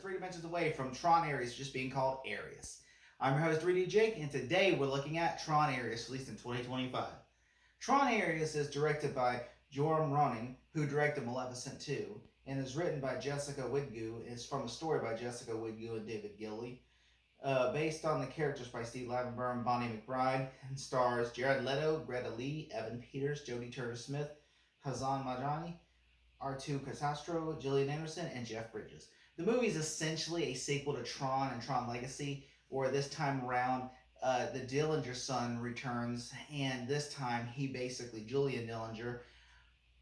just 3 dimensions away from Tron Ares just being called Ares. I'm your host 3D Jake, and today we're looking at Tron Ares, released in 2025. Tron Ares is directed by Joram Ronning, who directed Maleficent 2, and is written by Jessica Widgoo. It's from a story by Jessica Widgoo and David Gilly, based on the characters by Steve Lavenberg and Bonnie McBride, and stars Jared Leto, Greta Lee, Evan Peters, Jodie Turner-Smith, Hazan Majani, R2 Catastro, Gillian Anderson, and Jeff Bridges. The movie is essentially a sequel to Tron and Tron Legacy, where this time around, the Dillinger son returns, and this time Julian Dillinger,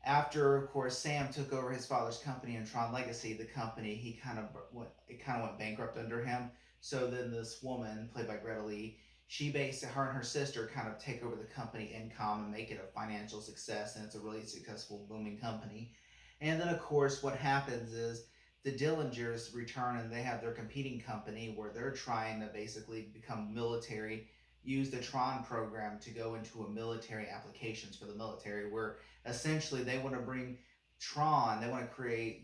after of course Sam took over his father's company in Tron Legacy, the company went bankrupt under him. So then this woman, played by Greta Lee, her and her sister kind of take over the company Incom and make it a financial success, and it's a really successful, booming company. And then, of course, what happens is the Dillingers return and they have their competing company where they're trying to basically become military, use the Tron program to go into a military applications for the military, where essentially they want to bring Tron, they want to create,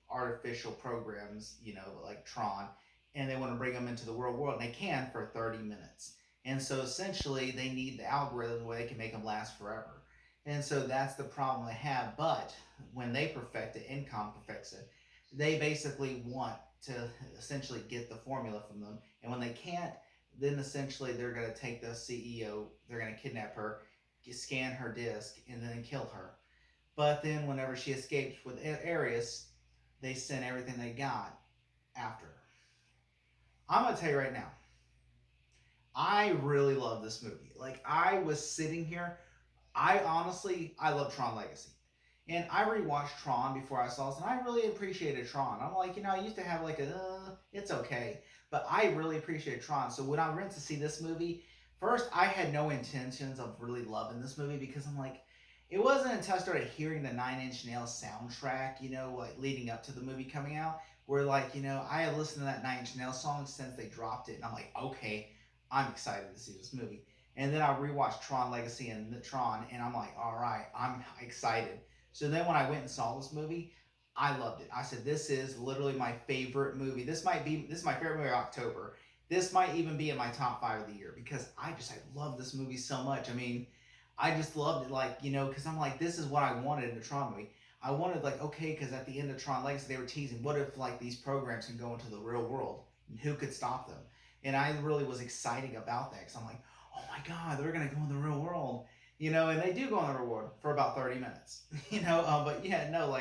artificial programs, like Tron, and they want to bring them into the real world, and they can for 30 minutes. And so essentially they need the algorithm where they can make them last forever. And so that's the problem they have. But when they perfect it, Incom perfects it, they basically want to essentially get the formula from them. And when they can't, then essentially they're going to take the CEO, they're going to kidnap her, scan her disk, and then kill her. But then whenever she escapes with Arius, they send everything they got after her. I'm going to tell you right now, I really love this movie. Like, I was sitting here, I love Tron Legacy. And I rewatched Tron before I saw this, and I really appreciated Tron. I'm like, I used to have like it's okay. But I really appreciated Tron. So when I went to see this movie, first, I had no intentions of really loving this movie because I'm like, it wasn't until I started hearing the Nine Inch Nails soundtrack, like leading up to the movie coming out, where I had listened to that Nine Inch Nails song since they dropped it, and I'm like, okay, I'm excited to see this movie. And then I rewatched Tron Legacy and the Tron, and I'm like, all right, I'm excited. So then when I went and saw this movie, I loved it. I said, this is literally my favorite movie. This is my favorite movie of October. This might even be in my top 5 of the year because I love this movie so much. I mean, I just loved it, because I'm like, this is what I wanted in a Tron movie. I wanted, okay, because at the end of Tron Legacy, they were teasing, what if, these programs can go into the real world? And who could stop them? And I really was excited about that because I'm like, oh my God, they're going to go in the real world. And they do go in the real world for about 30 minutes, but yeah, no,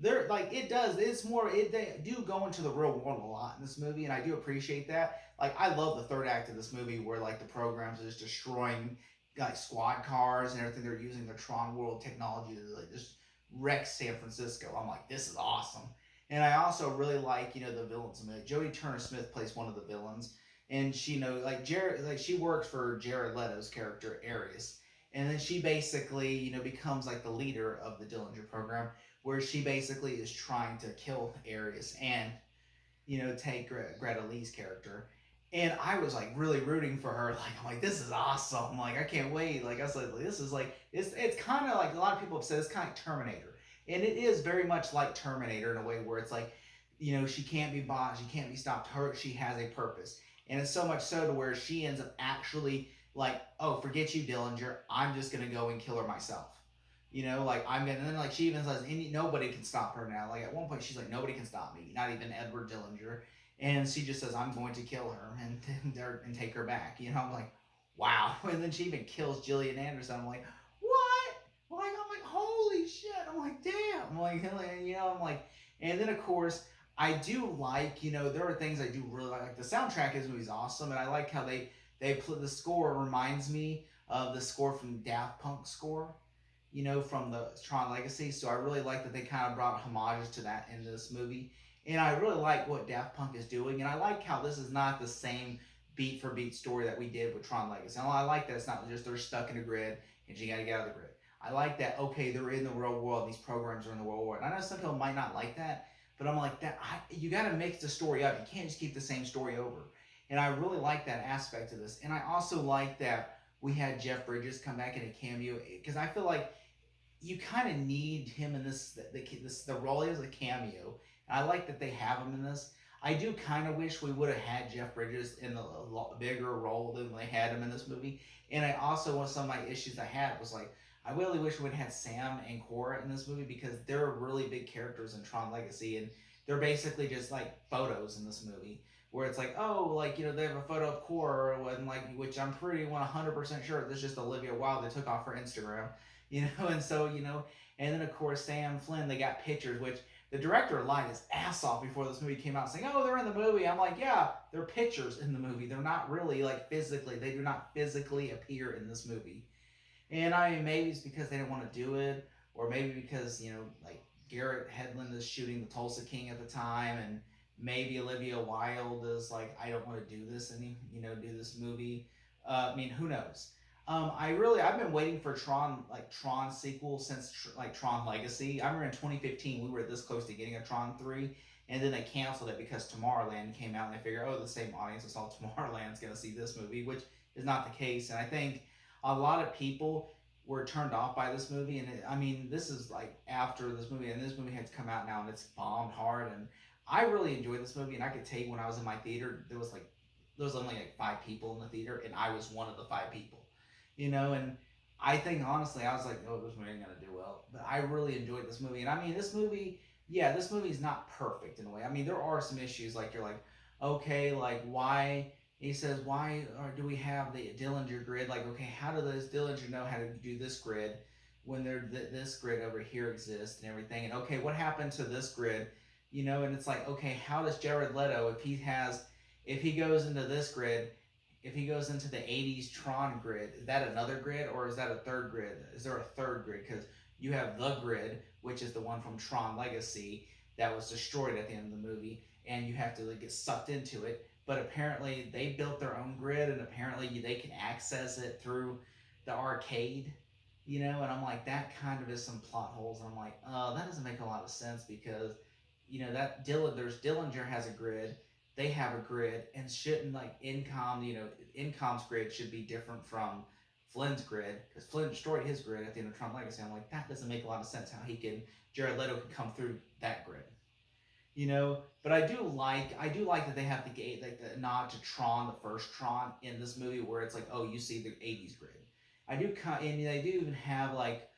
they're they do go into the real world a lot in this movie, and I do appreciate that. I love the third act of this movie where the programs are just destroying squad cars and everything. They're using the Tron world technology to just wreck San Francisco. I'm like, this is awesome. And I also really like, the villains. I mean, Jodie Turner-Smith plays one of the villains, and she she works for Jared Leto's character Arius. And then she basically, becomes the leader of the Dillinger program, where she basically is trying to kill Arius and, take Greta Lee's character. And I was really rooting for her. I'm like, this is awesome. I can't wait. I was like, this is it's kind of a lot of people have said it's kind of like Terminator. And it is very much like Terminator in a way where it's she can't be bought, she can't be stopped. She has a purpose. And it's so much so to where she ends up actually oh, forget you, Dillinger. I'm just gonna go and kill her myself. I'm gonna. And then she even says, nobody can stop her now. At one point, she's like, nobody can stop me, not even Edward Dillinger. And she just says, I'm going to kill her and take her back. I'm like, wow. And then she even kills Gillian Anderson. I'm like, what? I'm like, holy shit. I'm like, damn. I'm like, and then of course, I do there are things I do really like. The soundtrack of this movie is awesome, and I like how they play the score. Reminds me of the score from Daft Punk score, from the Tron Legacy. So I really like that they kind of brought homages to that in this movie. And I really like what Daft Punk is doing. And I like how this is not the same beat for beat story that we did with Tron Legacy. And I like that it's not just they're stuck in a grid and you got to get out of the grid. I like that, okay, they're in the real world. These programs are in the real world. And I know some people might not like that, but I'm like, you got to mix the story up. You can't just keep the same story over. And I really like that aspect of this. And I also like that we had Jeff Bridges come back in a cameo, because I feel like you kind of need him in the role as a cameo. And I like that they have him in this. I do kind of wish we would have had Jeff Bridges in a lot bigger role than they had him in this movie. And I also, one of some of my issues I had was like, I really wish we would have had Sam and Cora in this movie because they're really big characters in Tron Legacy, and they're basically just like photos in this movie. Where it's like, oh, like, they have a photo of Cora, and like, which I'm pretty 100% sure this is just Olivia Wilde they took off her Instagram, and so, and then of course Sam Flynn, they got pictures, which the director lied his ass off before this movie came out, saying, "Oh, they're in the movie." I'm like, "Yeah, they're pictures in the movie. They're not really like physically. They do not physically appear in this movie." And I mean, maybe it's because they didn't want to do it, or maybe because like Garrett Hedlund is shooting the Tulsa King at the time, and maybe Olivia Wilde is like, "I don't want to do this do this movie." I mean, who knows? I've been waiting for Tron sequel since like Tron Legacy. I remember in 2015 we were this close to getting a Tron 3, and then they canceled it because Tomorrowland came out, and they figured, oh, the same audience that saw Tomorrowland's gonna see this movie, which is not the case. And I think a lot of people were turned off by this movie, and I mean, this is like after this movie, and this movie has come out now, and it's bombed hard. And I really enjoyed this movie, and I could tell you when I was in my theater, there was only like 5 people in the theater, and I was one of the 5 people. And I think honestly, I was like, oh, this movie ain't gonna do well. But I really enjoyed this movie, and I mean, this movie, yeah, this movie's not perfect in a way. I mean, there are some issues, like you're like, okay, like why? He says, why do we have the Dillinger grid? Like, okay, how do those Dillinger know how to do this grid when this grid over here exists and everything? And okay, what happened to this grid? And it's like, okay, how does Jared Leto, if he goes into this grid, if he goes into the 80s Tron grid, is that another grid, or is that a third grid? Is there a third grid? Because you have the grid, which is the one from Tron Legacy that was destroyed at the end of the movie, and you have to like get sucked into it. But apparently they built their own grid, and apparently they can access it through the arcade, and I'm like, that kind of is some plot holes. And I'm like, that doesn't make a lot of sense because, Dillinger has a grid, they have a grid, and shouldn't like Incom's grid should be different from Flynn's grid, because Flynn destroyed his grid at the end of Tron Legacy. I'm like, that doesn't make a lot of sense how Jared Leto can come through that grid. But I do like that they have the nod to Tron, the first Tron in this movie, where it's like, oh, you see the 80s grid. And they do even have like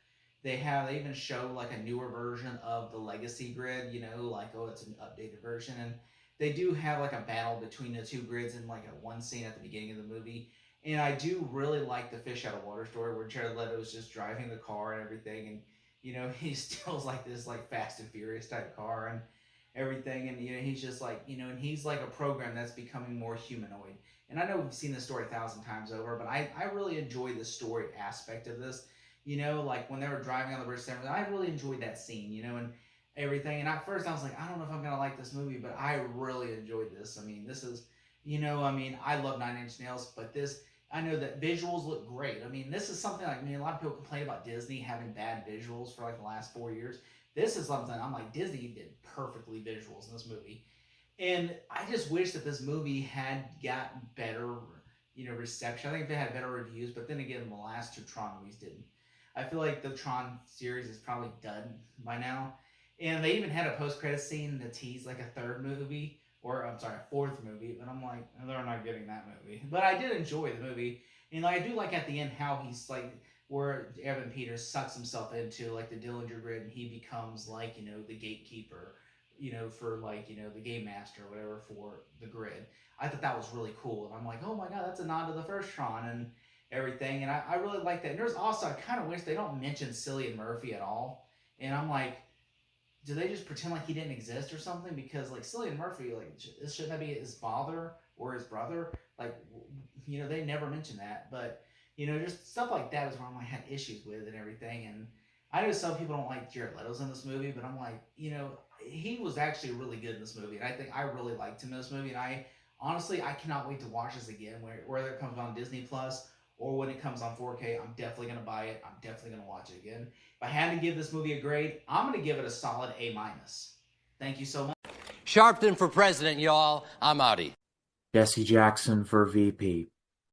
they even show like a newer version of the Legacy grid, like, oh, it's an updated version. And they do have like a battle between the two grids in like a one scene at the beginning of the movie. And I do really like the fish out of water story where Jared Leto is just driving the car and everything, and he steals like this like Fast and Furious type car and everything, and he's just like, and he's like a program that's becoming more humanoid. And I know we've seen this story 1,000 times over, but I really enjoy the story aspect of this. Like when they were driving on the bridge, I really enjoyed that scene, and everything. And at first I was like, I don't know if I'm gonna like this movie, but I really enjoyed this. I mean, this is, I love Nine Inch Nails, but I know that visuals look great. I mean, this is something like, a lot of people complain about Disney having bad visuals for like the last 4 years. This is something I'm like, Disney did perfectly visuals in this movie. And I just wish that this movie had gotten better, reception. I think they had better reviews, but then again, the last 2 Tron movies didn't. I feel like the Tron series is probably done by now. And they even had a post-credit scene to tease like a 3rd movie, or I'm sorry, a 4th movie. But I'm like, they're not getting that movie. But I did enjoy the movie. And I do like at the end how he's like, where Evan Peters sucks himself into like the Dillinger grid, and he becomes like, the gatekeeper, for like, the game master or whatever for the grid. I thought that was really cool. And I'm like, oh my God, that's a nod to the first Tron and everything. And I really like that. And there's also, I kind of wish they don't mention Cillian Murphy at all. And I'm like, do they just pretend like he didn't exist or something? Because like Cillian Murphy, like, shouldn't that be his father or his brother? Like, they never mention that. But, just stuff like that is where I had issues with and everything. And I know some people don't like Jared Leto's in this movie, but I'm like, he was actually really good in this movie. And I think I really liked him in this movie. And I cannot wait to watch this again, whether it comes on Disney Plus or when it comes on 4K. I'm definitely going to buy it. I'm definitely going to watch it again. If I had to give this movie a grade, I'm going to give it a solid A-. Thank you so much. Sharpton for president, y'all. I'm outie. Jesse Jackson for VP.